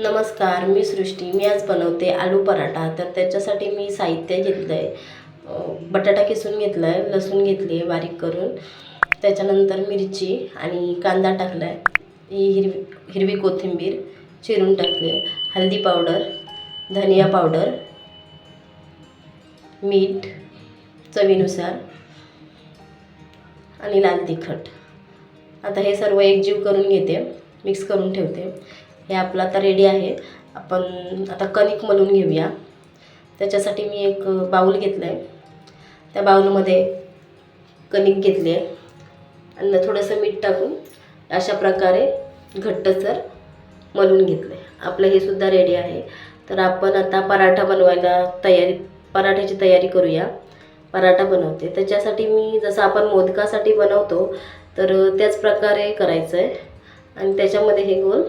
नमस्कार, मी सृष्टी. मी आज बनवते आलू पराठा. तर त्याच्यासाठी मी साहित्य घेतलं आहे. बटाटा किसून घेतला आहे, लसूण घेतली आहे बारीक करून, त्याच्यानंतर मिरची आणि कांदा टाकला आहे, ही हिरवी कोथिंबीर चिरून टाकली आहे, हळदी पावडर, धनिया पावडर, मीठ चवीनुसार आणि लाल तिखट. आता हे सर्व एकजीव करून घेते, मिक्स करून ठेवते. हे आपलं आता रेडी आहे. आपण आता कणिक मळून घेऊया. त्याच्यासाठी मी एक बाऊल घेतला आहे. त्या बाऊलमध्ये कणिक घेतली आहे आणि थोडंसं मीठ टाकून अशा प्रकारे घट्टसर मळून घेतलं आहे. आपलं हे सुद्धा रेडी आहे. तर आपण आता पराठा बनवायला पराठ्याची तयारी करूया. पराठा बनवते. त्याच्यासाठी मी जसं आपण मोदकासाठी बनवतो तर त्याच प्रकारे करायचं आहे आणि त्याच्यामध्ये हे गोल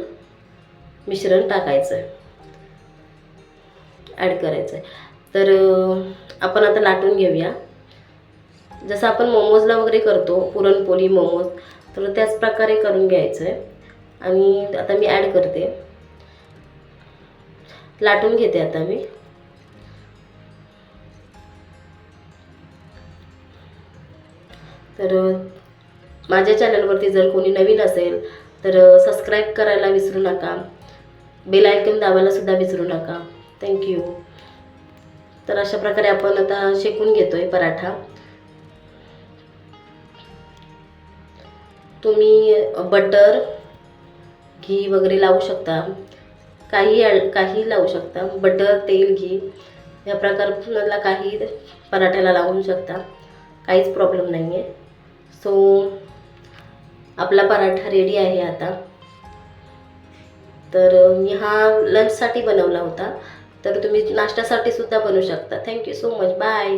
मिश्रण टाकायचं आहे, ॲड करायचं आहे. तर आपण आता लाटून घेऊया. जसं आपण मोमोजला वगैरे करतो, पुरणपोळी मोमोज, तर त्याच प्रकारे करून घ्यायचं आहे. आणि आता मी ॲड करते, लाटून घेते आता मी. तर माझ्या चॅनलवरती जर कोणी नवीन असेल तर सबस्क्राईब करायला विसरू नका, बेल आयकॉन दाबायला सुद्धा विसरू नका. थँक्यू. तर अशा प्रकारे आपण आता शेकून घेतोय पराठा. तुम्ही बटर, घी वगैरे लावू शकता, काही लावू शकता. बटर, तेल, घी या प्रकारला काही पराठ्याला लावू शकता, काहीच प्रॉब्लेम नाही आहे. सो आपला पराठा रेडी आहे आता. तर मी हा लंचसाठी बनवला होता, तर तुम्ही नाश्त्यासाठी सुद्धा बनवू शकता. Thank you so much. बाय.